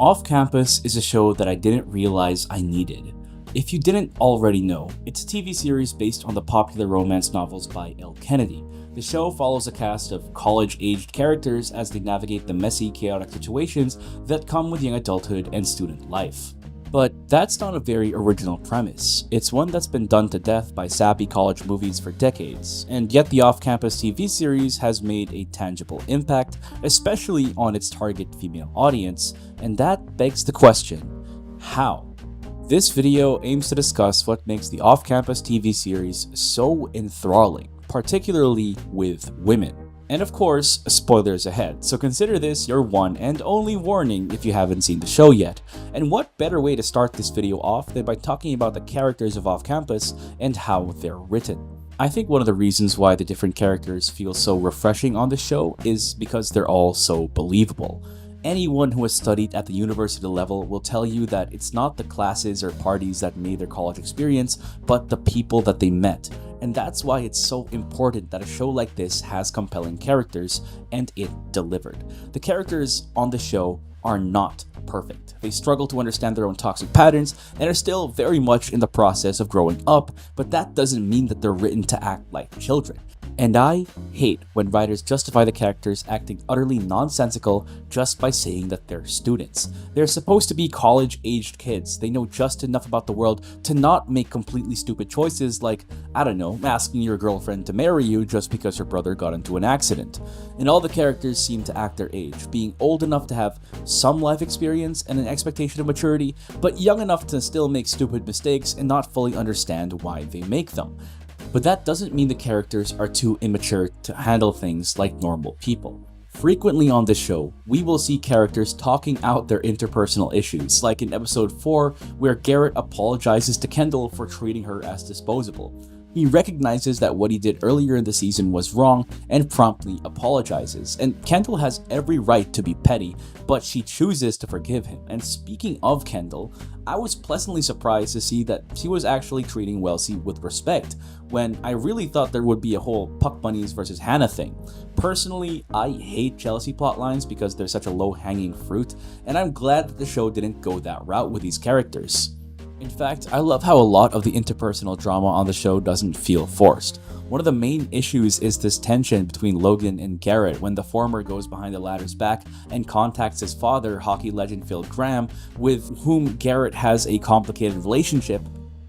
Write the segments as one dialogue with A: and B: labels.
A: Off Campus is a show that I didn't realize I needed. If you didn't already know, it's a TV series based on the popular romance novels by Elle Kennedy. The show follows a cast of college-aged characters as they navigate the messy, chaotic situations that come with young adulthood and student life. But that's not a very original premise. It's one that's been done to death by sappy college movies for decades, and yet the off-campus TV series has made a tangible impact, especially on its target female audience, and that begs the question, how? This video aims to discuss what makes the off-campus TV series so enthralling, particularly with women. And of course, spoilers ahead, so consider this your one and only warning if you haven't seen the show yet. And what better way to start this video off than by talking about the characters of Off Campus and how they're written. I think one of the reasons why the different characters feel so refreshing on the show is because they're all so believable. Anyone who has studied at the university level will tell you that it's not the classes or parties that made their college experience, but the people that they met. And that's why it's so important that a show like this has compelling characters, and it delivered. The characters on the show are not perfect. They struggle to understand their own toxic patterns and are still very much in the process of growing up, but that doesn't mean that they're written to act like children. And I hate when writers justify the characters acting utterly nonsensical just by saying that they're students. They're supposed to be college-aged kids. They know just enough about the world to not make completely stupid choices like, I don't know, asking your girlfriend to marry you just because her brother got into an accident. And all the characters seem to act their age, being old enough to have some life experience and an expectation of maturity, but young enough to still make stupid mistakes and not fully understand why they make them. But that doesn't mean the characters are too immature to handle things like normal people. Frequently on this show, we will see characters talking out their interpersonal issues, like in episode 4 where Garrett apologizes to Kendall for treating her as disposable. He recognizes that what he did earlier in the season was wrong and promptly apologizes, and Kendall has every right to be petty, but she chooses to forgive him. And speaking of Kendall, I was pleasantly surprised to see that she was actually treating Wellesley with respect, when I really thought there would be a whole Puck Bunnies versus Hannah thing. Personally, I hate jealousy plotlines because they're such a low-hanging fruit, and I'm glad that the show didn't go that route with these characters. In fact, I love how a lot of the interpersonal drama on the show doesn't feel forced. One of the main issues is this tension between Logan and Garrett when the former goes behind the latter's back and contacts his father, hockey legend Phil Graham, with whom Garrett has a complicated relationship.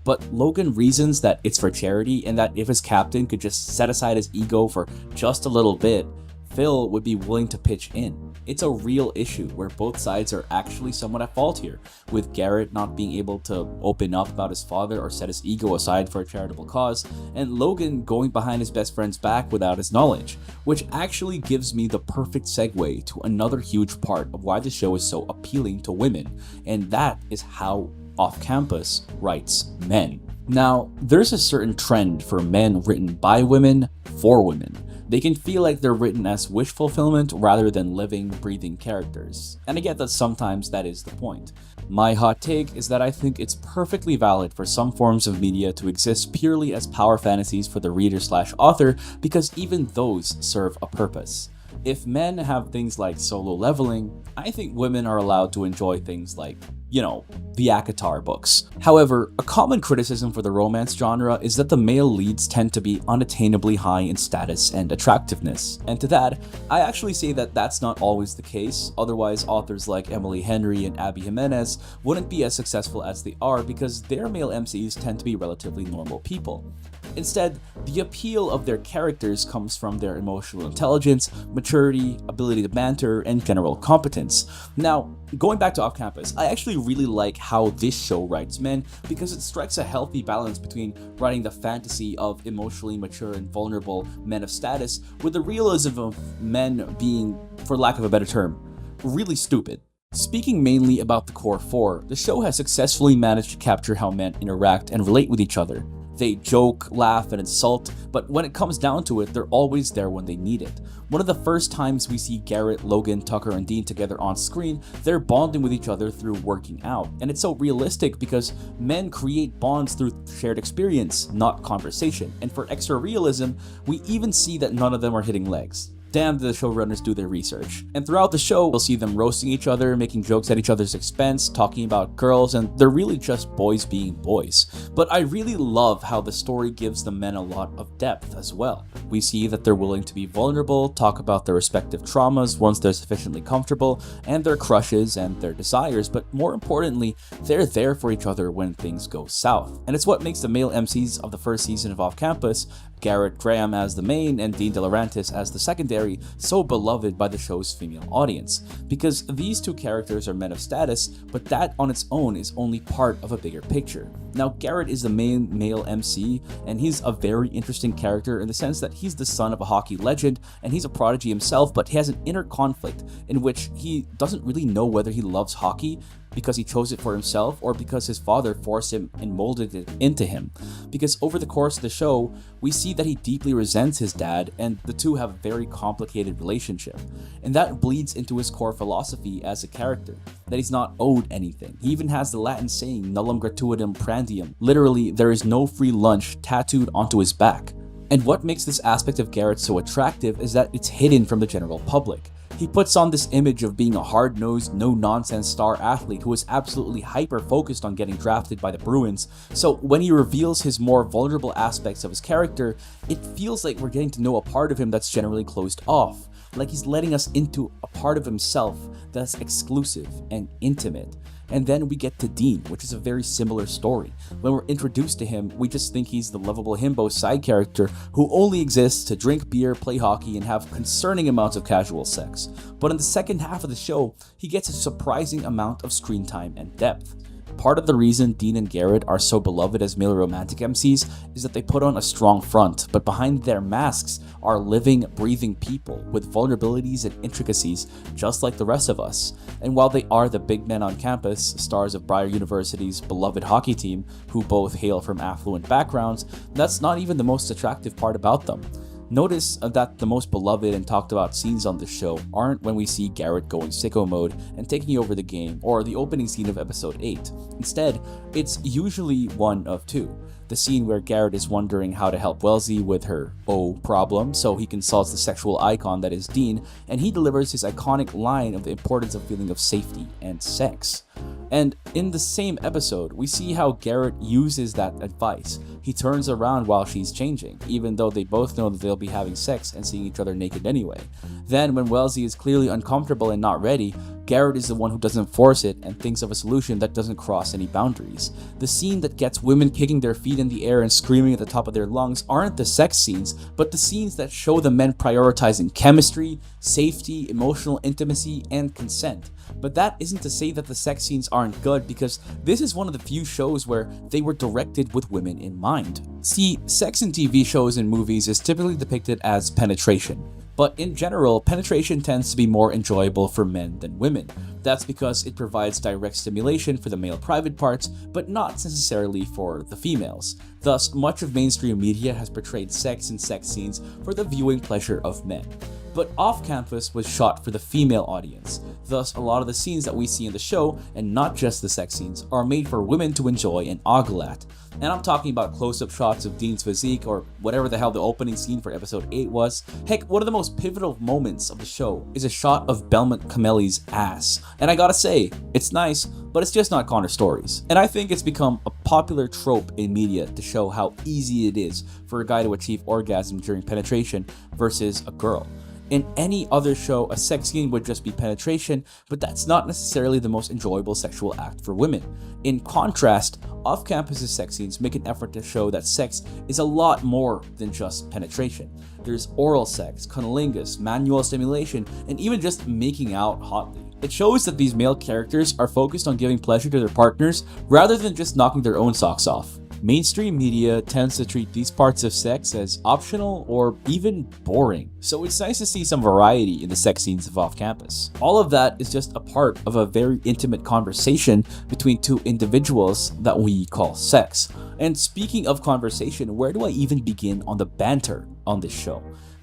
A: But Logan reasons that it's for charity and that if his captain could just set aside his ego for just a little bit, Phil would be willing to pitch in. It's a real issue where both sides are actually somewhat at fault here, with Garrett not being able to open up about his father or set his ego aside for a charitable cause, and Logan going behind his best friend's back without his knowledge, which actually gives me the perfect segue to another huge part of why the show is so appealing to women, and that is how Off Campus writes men. Now, there's a certain trend for men written by women for women. They can feel like they're written as wish fulfillment rather than living, breathing characters. And I get that sometimes that is the point. My hot take is that I think it's perfectly valid for some forms of media to exist purely as power fantasies for the reader/author because even those serve a purpose. If men have things like solo leveling, I think women are allowed to enjoy things like, the ACOTAR books. However, a common criticism for the romance genre is that the male leads tend to be unattainably high in status and attractiveness. And to that, I actually say that that's not always the case, otherwise authors like Emily Henry and Abby Jimenez wouldn't be as successful as they are because their male MCs tend to be relatively normal people. Instead, the appeal of their characters comes from their emotional intelligence, maturity, ability to banter, and general competence. Now, going back to Off Campus, I actually really like how this show writes men because it strikes a healthy balance between writing the fantasy of emotionally mature and vulnerable men of status with the realism of men being, for lack of a better term, really stupid. Speaking mainly about the core four, the show has successfully managed to capture how men interact and relate with each other. They joke, laugh, and insult, but when it comes down to it, they're always there when they need it. One of the first times we see Garrett, Logan, Tucker, and Dean together on screen, they're bonding with each other through working out. And it's so realistic because men create bonds through shared experience, not conversation. And for extra realism, we even see that none of them are hitting legs. Damn, the showrunners do their research. And throughout the show, we'll see them roasting each other, making jokes at each other's expense, talking about girls, and they're really just boys being boys. But I really love how the story gives the men a lot of depth as well. We see that they're willing to be vulnerable, talk about their respective traumas once they're sufficiently comfortable, and their crushes and their desires, but more importantly, they're there for each other when things go south. And it's what makes the male MCs of the first season of Off Campus, Garrett Graham as the main and Dean De Laurentiis as the secondary, so beloved by the show's female audience. Because these two characters are men of status, but that on its own is only part of a bigger picture. Now, Garrett is the main male MC, and he's a very interesting character in the sense that he's the son of a hockey legend, and he's a prodigy himself, but he has an inner conflict in which he doesn't really know whether he loves hockey because he chose it for himself or because his father forced him and molded it into him. Because over the course of the show, we see that he deeply resents his dad, and the two have a very complicated relationship. And that bleeds into his core philosophy as a character, that he's not owed anything. He even has the Latin saying, nullum gratuitum prandium. Literally, there is no free lunch tattooed onto his back. And what makes this aspect of Garrett so attractive is that it's hidden from the general public. He puts on this image of being a hard-nosed, no-nonsense star athlete who is absolutely hyper-focused on getting drafted by the Bruins, so when he reveals his more vulnerable aspects of his character, it feels like we're getting to know a part of him that's generally closed off, like he's letting us into a part of himself that's exclusive and intimate. And then we get to Dean, which is a very similar story. When we're introduced to him, we just think he's the lovable himbo side character who only exists to drink beer, play hockey, and have concerning amounts of casual sex. But in the second half of the show, he gets a surprising amount of screen time and depth. Part of the reason Dean and Garrett are so beloved as male romantic MCs is that they put on a strong front, but behind their masks are living, breathing people with vulnerabilities and intricacies just like the rest of us. And while they are the big men on campus, stars of Briar University's beloved hockey team, who both hail from affluent backgrounds, that's not even the most attractive part about them. Notice that the most beloved and talked about scenes on the show aren't when we see Garrett going sicko mode and taking over the game, or the opening scene of episode 8. Instead, it's usually one of two. The scene where Garrett is wondering how to help Wellesley with her problem, so he consults the sexual icon that is Dean, and he delivers his iconic line of the importance of feeling of safety and sex. And in the same episode, we see how Garrett uses that advice. He turns around while she's changing, even though they both know that they'll be having sex and seeing each other naked anyway. Then, when Wellesley is clearly uncomfortable and not ready, Garrett is the one who doesn't force it and thinks of a solution that doesn't cross any boundaries. The scene that gets women kicking their feet in the air and screaming at the top of their lungs aren't the sex scenes, but the scenes that show the men prioritizing chemistry, safety, emotional intimacy, and consent. But that isn't to say that the sex scenes aren't good, because this is one of the few shows where they were directed with women in mind. See, sex in TV shows and movies is typically depicted as penetration. But in general, penetration tends to be more enjoyable for men than women. That's because it provides direct stimulation for the male private parts, but not necessarily for the females. Thus, much of mainstream media has portrayed sex and sex scenes for the viewing pleasure of men. But Off Campus was shot for the female audience. Thus, a lot of the scenes that we see in the show, and not just the sex scenes, are made for women to enjoy and ogle at. And I'm talking about close-up shots of Dean's physique, or whatever the hell the opening scene for episode 8 was. Heck, one of the most pivotal moments of the show is a shot of Belmont Camelli's ass. And I gotta say, it's nice, but it's just not Connor Stories. And I think it's become a popular trope in media to show how easy it is for a guy to achieve orgasm during penetration versus a girl. In any other show, a sex scene would just be penetration, but that's not necessarily the most enjoyable sexual act for women. In contrast, off-campus's sex scenes make an effort to show that sex is a lot more than just penetration. There's oral sex, cunnilingus, manual stimulation, and even just making out hotly. It shows that these male characters are focused on giving pleasure to their partners rather than just knocking their own socks off. Mainstream media tends to treat these parts of sex as optional or even boring, so it's nice to see some variety in the sex scenes of Off Campus. All of that is just a part of a very intimate conversation between two individuals that we call sex. And speaking of conversation, where do I even begin on the banter on this show?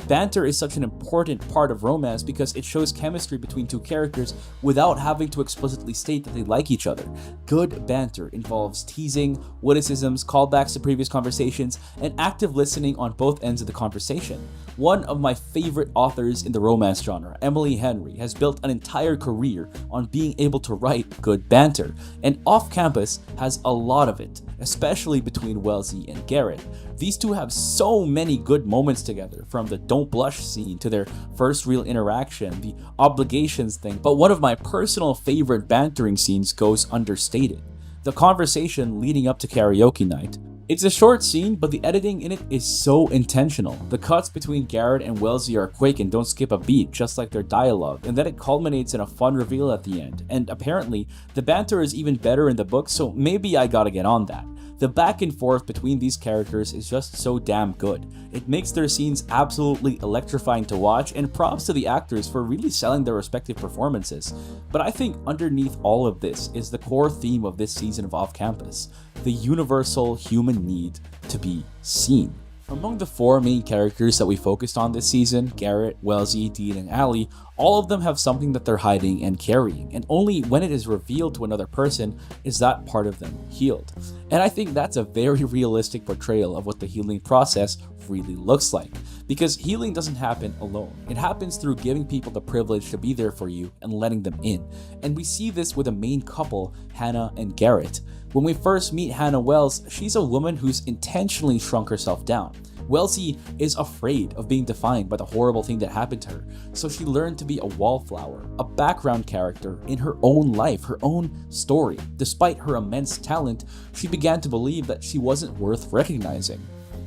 A: Banter is such an important part of romance because it shows chemistry between two characters without having to explicitly state that they like each other. Good banter involves teasing, witticisms, callbacks to previous conversations, and active listening on both ends of the conversation. One of my favorite authors in the romance genre, Emily Henry, has built an entire career on being able to write good banter, and Off Campus has a lot of it, especially between Wellesley and Garrett. These two have so many good moments together, from the don't blush scene to their first real interaction, the obligations thing, but one of my personal favorite bantering scenes goes understated: the conversation leading up to karaoke night. It's a short scene, but the editing in it is so intentional. The cuts between Garrett and Wellesley are quick and don't skip a beat, just like their dialogue, and then it culminates in a fun reveal at the end. And apparently, the banter is even better in the book, so maybe I gotta get on that. The back and forth between these characters is just so damn good. It makes their scenes absolutely electrifying to watch, and props to the actors for really selling their respective performances. But I think underneath all of this is the core theme of this season of Off Campus: the universal human need to be seen. Among the four main characters that we focused on this season, Garrett, Wellesley, Dean, and Allie, all of them have something that they're hiding and carrying, and only when it is revealed to another person is that part of them healed. And I think that's a very realistic portrayal of what the healing process really looks like, because healing doesn't happen alone. It happens through giving people the privilege to be there for you and letting them in. And we see this with the main couple, Hannah and Garrett. When we first meet Hannah Wells, she's a woman who's intentionally shrunk herself down. Wellesley is afraid of being defined by the horrible thing that happened to her, so she learned to be a wallflower, a background character in her own life, her own story. Despite her immense talent, she began to believe that she wasn't worth recognizing.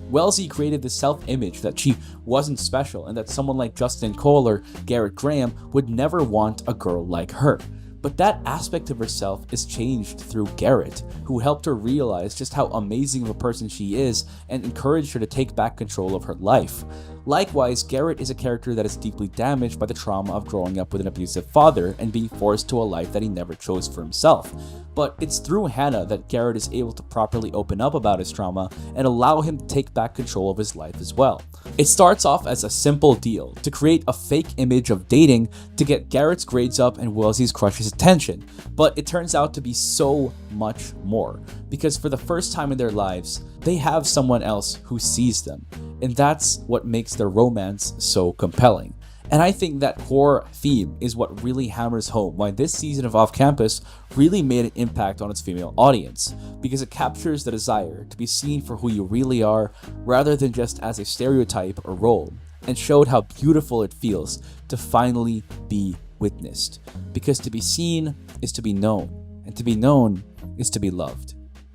A: Wellesley created this self-image that she wasn't special and that someone like Justin Cole or Garrett Graham would never want a girl like her. But that aspect of herself is changed through Garrett, who helped her realize just how amazing of a person she is and encouraged her to take back control of her life. Likewise, Garrett is a character that is deeply damaged by the trauma of growing up with an abusive father and being forced to a life that he never chose for himself. But it's through Hannah that Garrett is able to properly open up about his trauma and allow him to take back control of his life as well. It starts off as a simple deal to create a fake image of dating to get Garrett's grades up and Wellesley's crush's attention, but it turns out to be so much more, because for the first time in their lives, they have someone else who sees them, and that's what makes their romance so compelling. And I think that core theme is what really hammers home why this season of Off Campus really made an impact on its female audience, because it captures the desire to be seen for who you really are rather than just as a stereotype or role, and showed how beautiful it feels to finally be witnessed, because to be seen is to be known, and to be known is to be loved.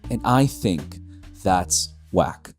A: And I think that's whack.